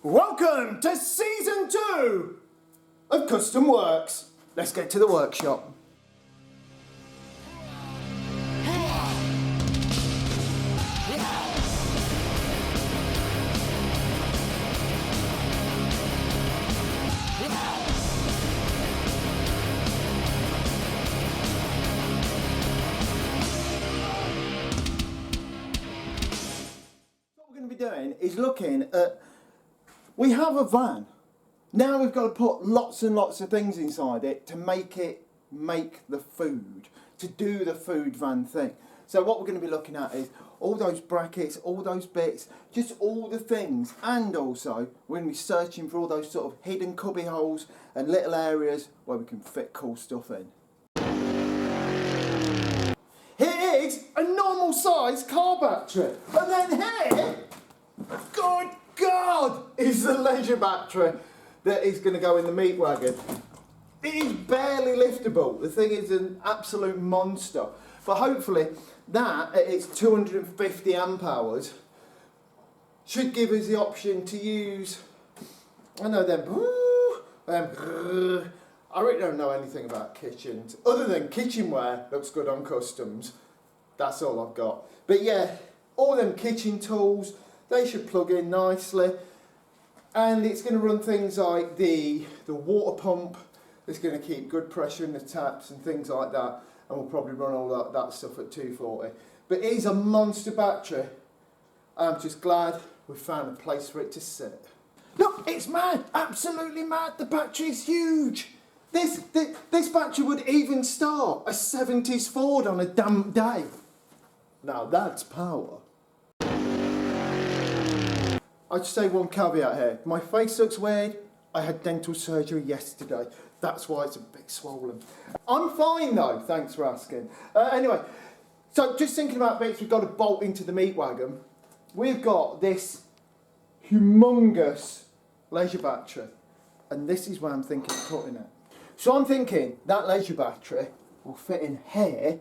Welcome to Season 2 of Custom Works. Let's get to the workshop. What we're going to be doing is looking at, we have a van. Now we've got to put lots and lots of things inside it to make the food, to do the food van thing. So what we're going to be looking at is all those brackets, all those bits, just all the things, and also we're going to be searching for all those sort of hidden cubby holes and little areas where we can fit cool stuff in. Here is a normal size car battery, and then here, good God, is the leisure battery that is going to go in the meat wagon. It is barely liftable. The thing is an absolute monster. But hopefully that, at its 250 amp hours, should give us the option to use, I know I really don't know anything about kitchens. Other than kitchenware looks good on customs. That's all I've got. But yeah, all them kitchen tools, they should plug in nicely. And it's going to run things like the water pump. It's going to keep good pressure in the taps and things like that. And we'll probably run all that stuff at 240. But it is a monster battery. I'm just glad we found a place for it to sit. Look, it's mad, absolutely mad. The battery's huge. This battery would even start a 70s Ford on a damp day. Now that's power. I'd say one caveat here. My face looks weird. I had dental surgery yesterday. That's why it's a bit swollen. I'm fine though, thanks for asking. Anyway, so just thinking about bits we've got to bolt into the meat wagon. We've got this humongous leisure battery. And this is where I'm thinking of putting it. So I'm thinking that leisure battery will fit in here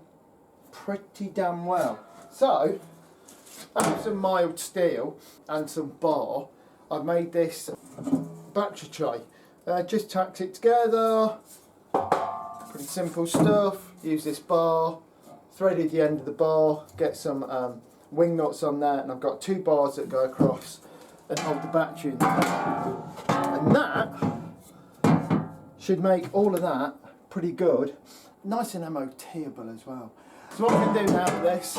pretty damn well. So, I have some mild steel and some bar. I've made this battery tray. Just tacked it together. Pretty simple stuff. Use this bar, threaded the end of the bar, get some wing nuts on there, and I've got two bars that go across and hold the battery in there. And that should make all of that pretty good. Nice and MOT-able as well. So what I'm going to do now with this,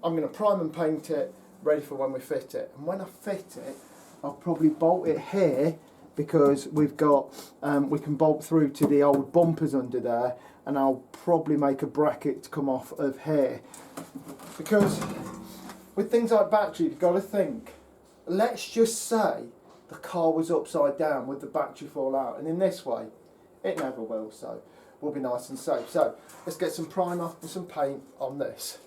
I'm going to prime and paint it, ready for when we fit it. And when I fit it, I'll probably bolt it here because we've got, we can bolt through to the old bumpers under there, and I'll probably make a bracket to come off of here. Because with things like battery, you've got to think, let's just say the car was upside down, would the battery fall out? And in this way, it never will, so we'll be nice and safe. So let's get some primer and some paint on this.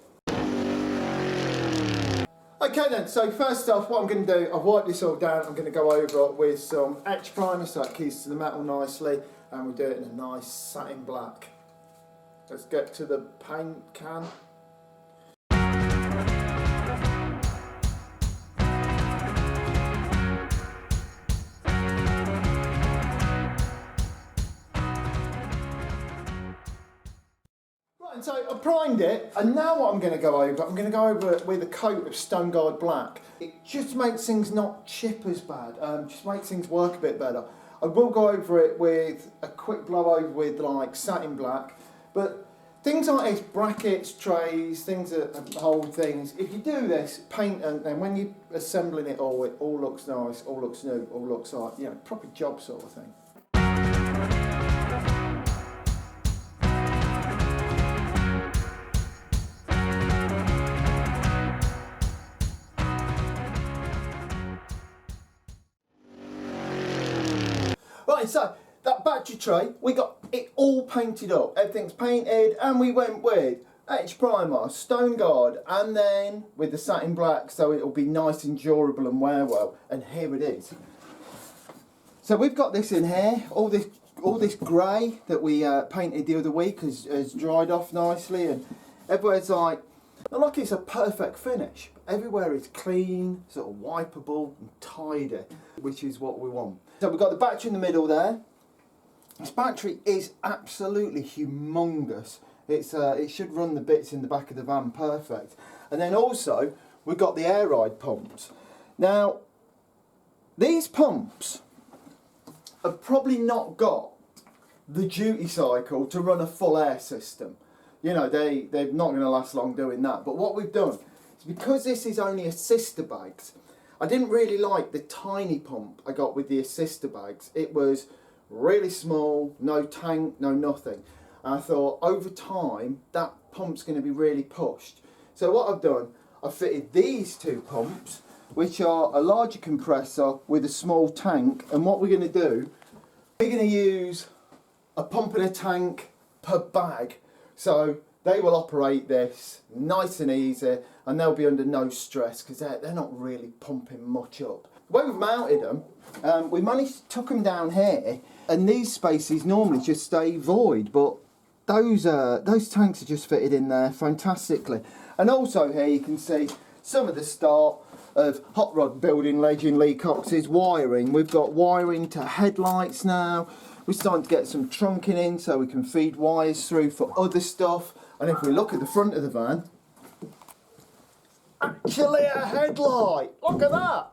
Okay then, so first off, what I'm going to do, I've wiped this all down. I'm going to go over with some etch primer so it keys to the metal nicely, and we'll do it in a nice satin black. Let's get to the paint can. And so I primed it, and now what I'm going to go over it with a coat of Stone Guard Black. It just makes things not chip as bad, just makes things work a bit better. I will go over it with a quick blow over with like satin black, but things like these brackets, trays, things that hold things, if you do this, paint, and when you're assembling it all looks nice, all looks new, all looks like, you know, proper job sort of thing. Right, so that battery tray, we got it all painted up. Everything's painted, and we went with etch primer, Stone Guard, and then with the satin black, so it'll be nice and durable and wear well. And here it is. So we've got this in here. All this grey that we painted the other week has dried off nicely, and everywhere's like Not like it's a perfect finish. Everywhere is clean, sort of wipeable and tidy, which is what we want. So we've got the battery in the middle there. This battery is absolutely humongous. It should run the bits in the back of the van perfect. And then also, we've got the air ride pumps. Now, these pumps have probably not got the duty cycle to run a full air system. You know, they're not going to last long doing that. But what we've done is, because this is only assister bags, I didn't really like the tiny pump I got with the assister bags. It was really small, no tank, no nothing. And I thought, over time, that pump's going to be really pushed. So what I've done, I've fitted these two pumps, which are a larger compressor with a small tank. And what we're going to do, we're going to use a pump and a tank per bag. So they will operate this nice and easy, and they'll be under no stress because they're not really pumping much up. The way we've mounted them, we managed to tuck them down here, and these spaces normally just stay void, but those tanks are just fitted in there fantastically. And also here you can see some of the start of Hot Rod Building legend Lee Cox's wiring. We've got wiring to headlights now. We're starting to get some trunking in so we can feed wires through for other stuff. And if we look at the front of the van, actually a headlight. Look at that.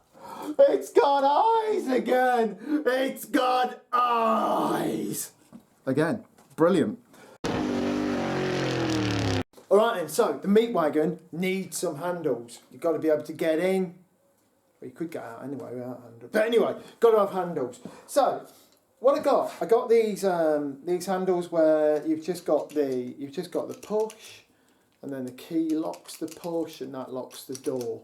It's got eyes again. It's got eyes. Again, brilliant. All right then, so the meat wagon needs some handles. You've got to be able to get in. Well, you could get out anyway without handles. But anyway, got to have handles. So, what I got these handles where you've just got the push, and then the key locks the push, and that locks the door.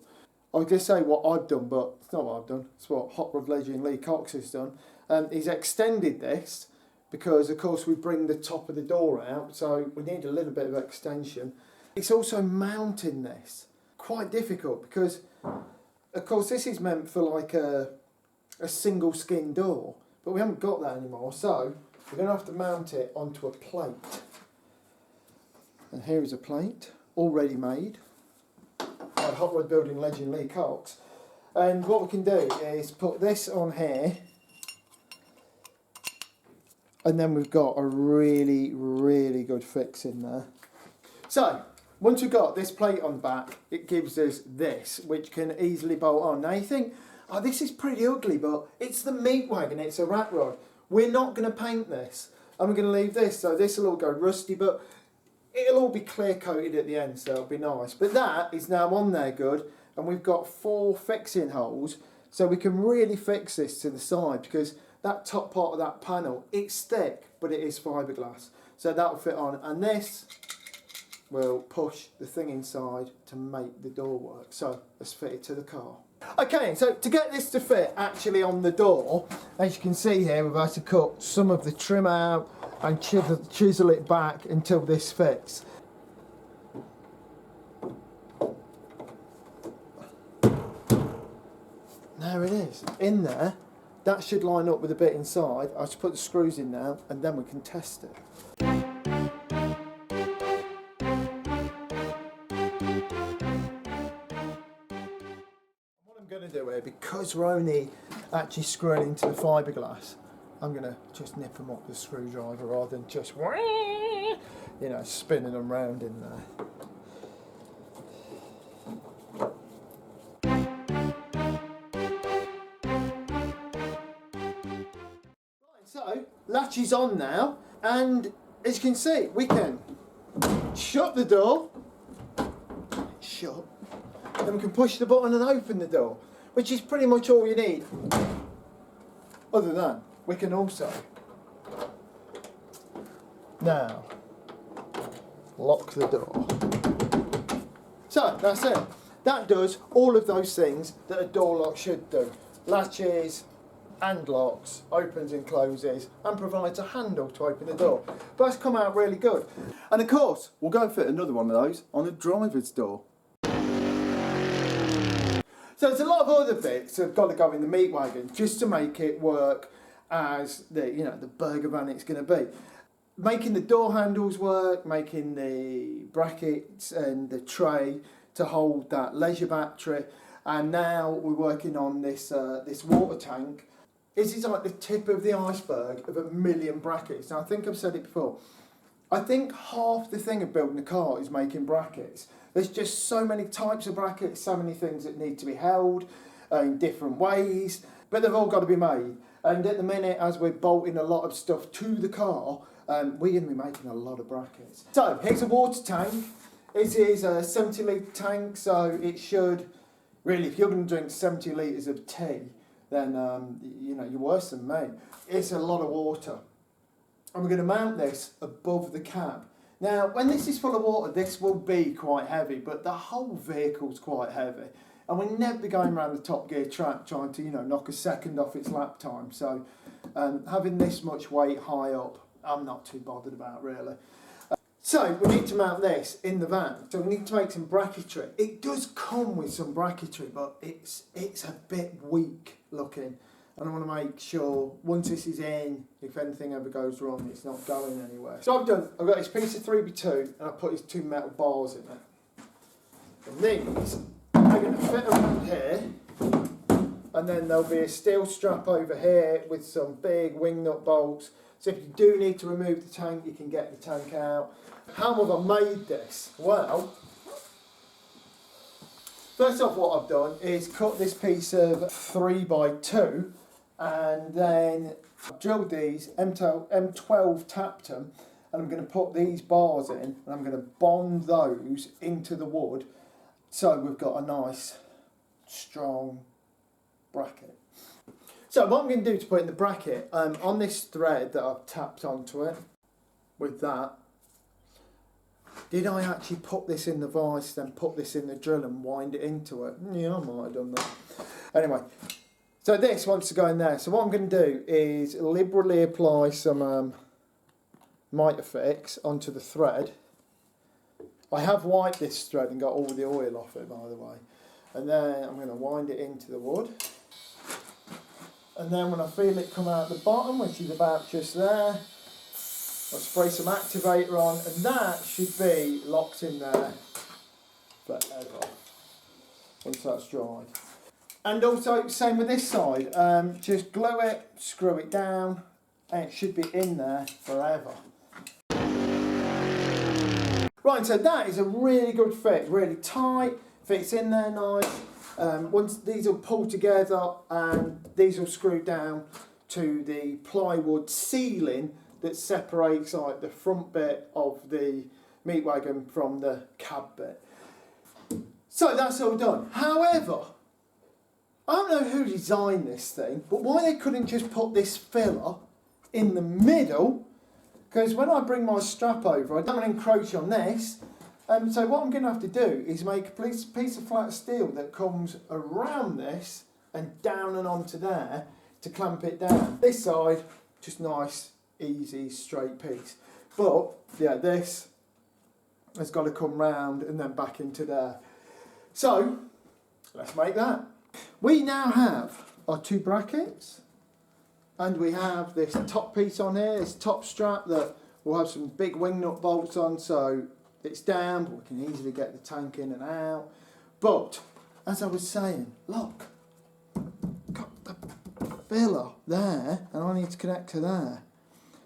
I was going to say what I've done, but it's not what I've done. It's what Hot Rod legend Lee Cox has done. He's extended this because, of course, we bring the top of the door out, so we need a little bit of extension. It's also mounting this quite difficult because, of course, this is meant for like a single skin door. But we haven't got that anymore, so we're going to have to mount it onto a plate. And here is a plate, already made, by Hot Rod Building legend Lee Cox. And what we can do is put this on here, and then we've got a really, really good fix in there. So, once we've got this plate on back, it gives us this, which can easily bolt on. Now you think, oh, this is pretty ugly, but it's the meat wagon, it's a rat rod. We're not going to paint this, and we're going to leave this, so this will all go rusty, but it'll all be clear coated at the end, so it'll be nice. But that is now on there good, and we've got 4 fixing holes, so we can really fix this to the side, because that top part of that panel, it's thick, but it is fiberglass, so that'll fit on, and this will push the thing inside to make the door work. So let's fit it to the car. Okay, so to get this to fit actually on the door, as you can see here, we've had to cut some of the trim out and chisel it back until this fits. There it is, in there. That should line up with the bit inside. I'll just put the screws in now and then we can test it. I'm going to do here, because we're only actually screwing into the fiberglass, I'm going to just nip them up with a screwdriver rather than just, you know, spinning them round in there. Right, so latch is on now, and as you can see, we can shut the door, shut. Then we can push the button and open the door, which is pretty much all you need. Other than, we can also now lock the door. So, that's it. That does all of those things that a door lock should do. Latches and locks, opens and closes, and provides a handle to open the door. But that's come out really good. And of course, we'll go and fit another one of those on a driver's door. So there's a lot of other bits that have got to go in the meat wagon just to make it work as the, you know, the burger van it's going to be. making the door handles work, making the brackets and the tray to hold that leisure battery, and now we're working on this this water tank. This is like the tip of the iceberg of a million brackets. Now I think I've said it before. I think half the thing of building a car is making brackets. There's just so many types of brackets, so many things that need to be held in different ways, but they've all got to be made. And at the minute, as we're bolting a lot of stuff to the car, we're going to be making a lot of brackets. So here's a water tank. It is a 70 litre tank, so it should, really, if you're going to drink 70 litres of tea, then you know, you're worse than me. It's a lot of water. And we're going to mount this above the cab. Now, when this is full of water, this will be quite heavy, but the whole vehicle's quite heavy. And we'll never be going around the Top Gear track trying to, you know, knock a second off its lap time. So having this much weight high up, I'm not too bothered about, really. So we need to mount this in the van. So we need to make some bracketry. It does come with some bracketry, but it's a bit weak looking. And I want to make sure, once this is in, if anything ever goes wrong, it's not going anywhere. So I've got this piece of 3x2, and I've put these 2 metal bars in it. And these are going to fit around here, and then there'll be a steel strap over here with some big wing nut bolts. So if you do need to remove the tank, you can get the tank out. How have I made this? Well, first off, what I've done is cut this piece of 3x2, and then I've drilled these, M12 tapped them, and I'm going to put these bars in, and I'm going to bond those into the wood, so we've got a nice, strong bracket. So what I'm going to do to put in the bracket, on this thread that I've tapped onto it, with that, did I actually put this in the vise, then put this in the drill and wind it into it? Yeah, I might have done that. Anyway, so this wants to go in there. So what I'm going to do is liberally apply some mitre fix onto the thread. I have wiped this thread and got all the oil off it, by the way. And then I'm going to wind it into the wood. And then when I feel it come out the bottom, which is about just there, I'll spray some activator on, and that should be locked in there forever once that's dried. And also, same with this side, just glue it, screw it down, and it should be in there forever. Right, so that is a really good fit, really tight, fits in there nice. Once these will pull together, and these will screw down to the plywood ceiling that separates like the front bit of the meat wagon from the cab bit. So that's all done. However, I don't know who designed this thing, but why they couldn't just put this filler in the middle, because when I bring my strap over, I don't want to encroach on this. So what I'm going to have to do is make a piece of flat steel that comes around this and down and onto there to clamp it down. This side, just nice, easy, straight piece. But, yeah, this has got to come round and then back into there. So, let's make that. We now have our 2 brackets, and we have this top piece on here, this top strap that will have some big wing nut bolts on, so it's down, but we can easily get the tank in and out. But, as I was saying, look, got the filler there, and I need to connect to there.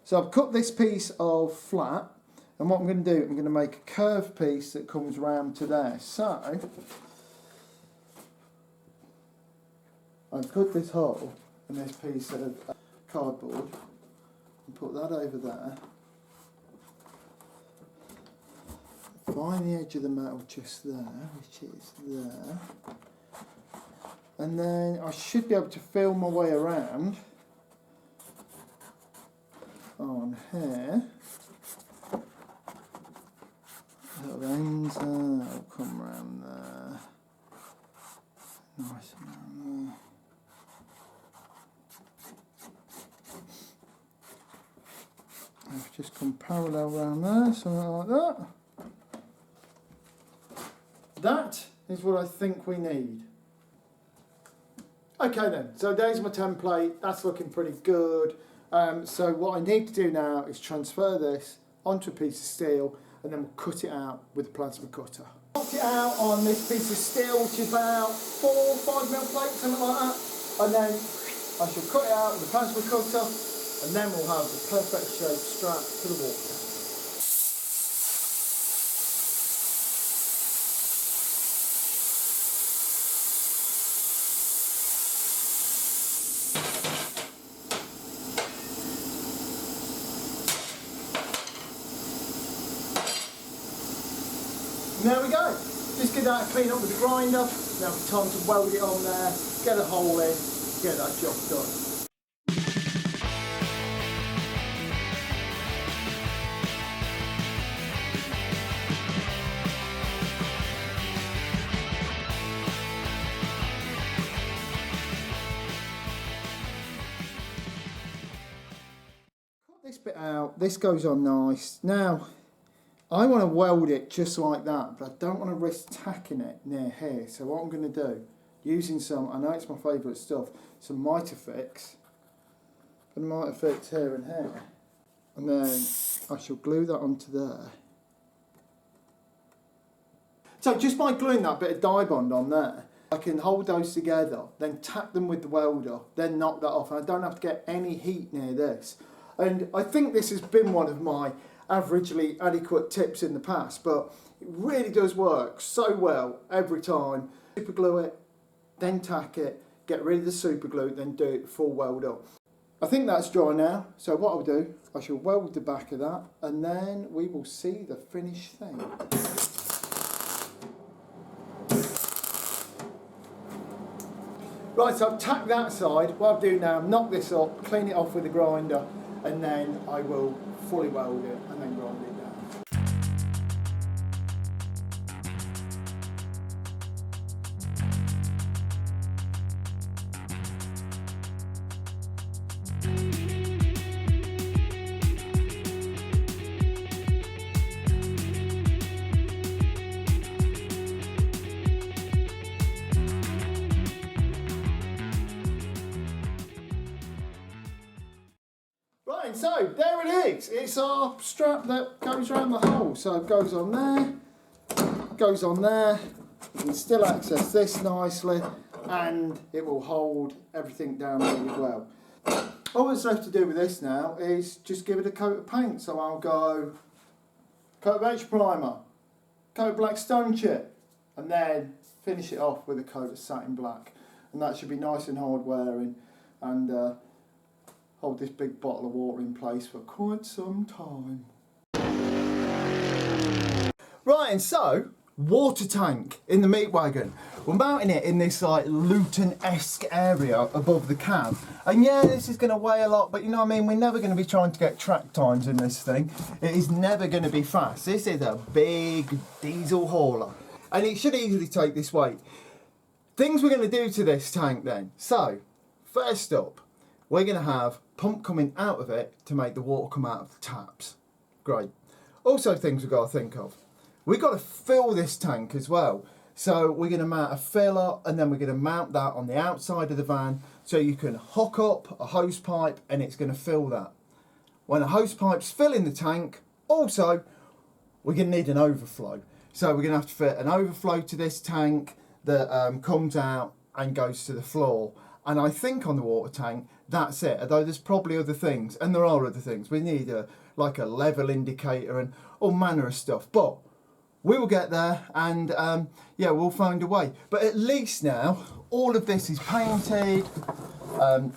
So I've cut this piece of flat, and what I'm going to do, I'm going to make a curved piece that comes round to there. So I've cut this hole in this piece of cardboard and put that over there. Find the edge of the metal just there, which is there. And then I should be able to feel my way around on here. Little ends there, that'll come round there. Nice around there. I've just come parallel round there, something like that. That is what I think we need. Okay then, so there's my template. That's looking pretty good. So what I need to do now is transfer this onto a piece of steel and then we'll cut it out with a plasma cutter. Cut it out on this piece of steel, which is about 4 or 5 mil plate, something like that. And then I shall cut it out with a plasma cutter and then we'll have the perfect shape strap to the water tank. And there we go. Just get that clean up with the grinder. Now it's time to weld it on there, get a hole in, get that job done. Cut this bit out. This goes on nice. Now, I want to weld it just like that, but I don't want to risk tacking it near here. So what I'm going to do, using some, I know it's my favourite stuff, some Mitafix. And Mitafix here and here. And then I shall glue that onto there. So just by gluing that bit of dye bond on there, I can hold those together, then tack them with the welder, then knock that off. And I don't have to get any heat near this. And I think this has been one of my averagely adequate tips in the past, but it really does work so well every time. Super glue it, then tack it, get rid of the super glue, then do it full weld up. I think that's dry now, so what I'll do, I shall weld the back of that and then we will see the finished thing. Right, so I've tacked that side. What I'll do now, knock this up, clean it off with a grinder, and then I will fully weld it and then grind it down. Right, and so there it is. It's our strap that goes around the hole. So it goes on there, goes on there. You can still access this nicely and it will hold everything down really well. All that's left to do with this now is just give it a coat of paint. So I'll go coat of H primer, coat of black stone chip, and then finish it off with a coat of satin black. And that should be nice and hard wearing and hold this big bottle of water in place for quite some time. Right, and so, water tank in the meat wagon. We're mounting it in this like Luton-esque area above the cab. And yeah, this is going to weigh a lot, but you know what I mean, we're never going to be trying to get track times in this thing. It is never going to be fast. This is a big diesel hauler. And it should easily take this weight. Things we're going to do to this tank then. So, first up, we're going to have pump coming out of it to make the water come out of the taps. Great. Also things we've got to think of. We've got to fill this tank as well. So we're going to mount a filler and then we're going to mount that on the outside of the van so you can hook up a hose pipe and it's going to fill that. When a hose pipe's filling the tank, also we're going to need an overflow. So we're going to have to fit an overflow to this tank that comes out and goes to the floor. And I think on the water tank, that's it. Although there's probably other things, and there are other things. We need like a level indicator and all manner of stuff. But we will get there, and yeah, we'll find a way. But at least now, all of this is painted.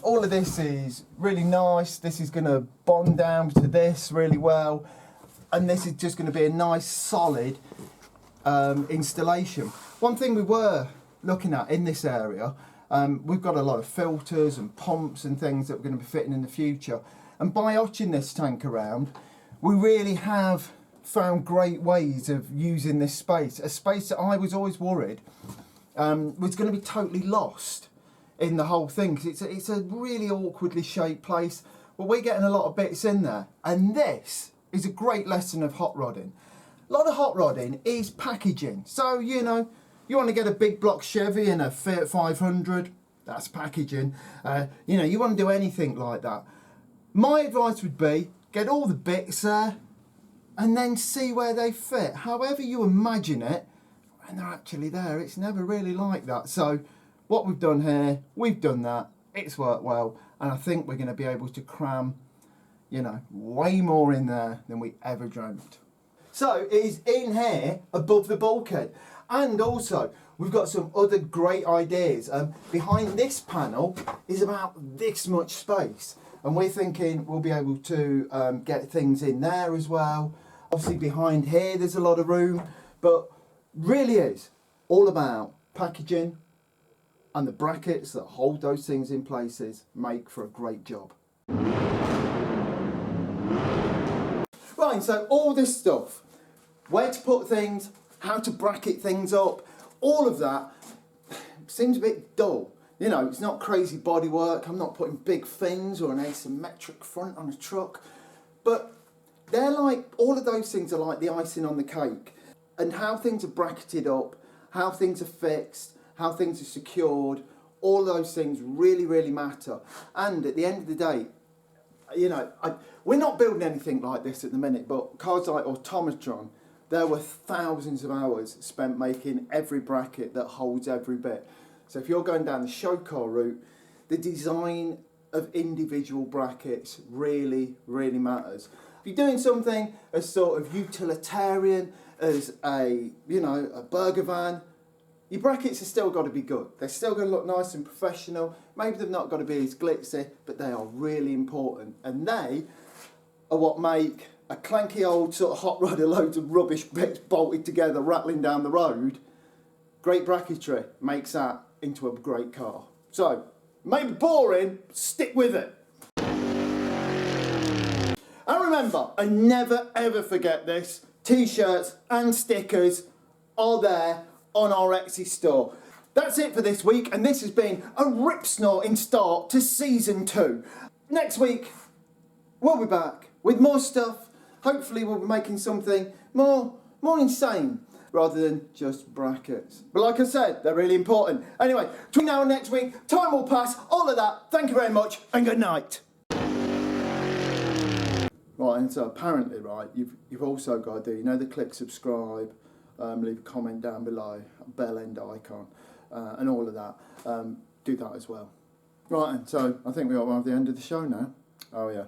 All of this is really nice. This is going to bond down to this really well, and this is just going to be a nice, solid installation. One thing we were looking at in this area. We've got a lot of filters and pumps and things that we're going to be fitting in the future. And by hotching this tank around, we really have found great ways of using this space. A space that I was always worried was going to be totally lost in the whole thing. Because it's a really awkwardly shaped place. But we're getting a lot of bits in there. And this is a great lesson of hot rodding. A lot of hot rodding is packaging. So, you know, you want to get a big block Chevy and a Fiat 500, that's packaging. You know, you want to do anything like that. My advice would be get all the bits there and then see where they fit. However you imagine it, when they're actually there, it's never really like that. So what we've done here, we've done that, it's worked well, and I think we're going to be able to cram, you know, way more in there than we ever dreamt. So it is in here above the bulkhead, and also we've got some other great ideas. Behind this panel is about this much space, and we're thinking we'll be able to get things in there as well. Obviously behind here there's a lot of room, but really is all about packaging, and the brackets that hold those things in places make for a great job. Right, so all this stuff, where to put things, how to bracket things up, all of that seems a bit dull. You know, it's not crazy bodywork, I'm not putting big fins or an asymmetric front on a truck, but they're like, all of those things are like the icing on the cake. And how things are bracketed up, how things are fixed, how things are secured, all those things really, really matter. And at the end of the day, you know, we're not building anything like this at the minute, but cars like Automatron, there were thousands of hours spent making every bracket that holds every bit. So if you're going down the show car route, the design of individual brackets really, really matters. If you're doing something as sort of utilitarian as a, you know, a burger van, your brackets have still got to be good. They're still going to look nice and professional. Maybe they've not got to be as glitzy, but they are really important. And they are what make a clanky old sort of hot rod of loads of rubbish bits bolted together, rattling down the road. Great bracketry makes that into a great car. So, maybe boring, stick with it. And remember, and never ever forget this, t-shirts and stickers are there on our Etsy store. That's it for this week, and this has been a rip-snorting start to season 2. Next week, we'll be back with more stuff. Hopefully we'll be making something more insane rather than just brackets. But like I said, they're really important. Anyway, between now and next week, time will pass, all of that. Thank you very much, and good night. Right, and so apparently, right, you've also got to do, you know, the click subscribe, leave a comment down below, bell end icon, and all of that. Do that as well. Right, and so I think we are at the end of the show now. Oh yeah.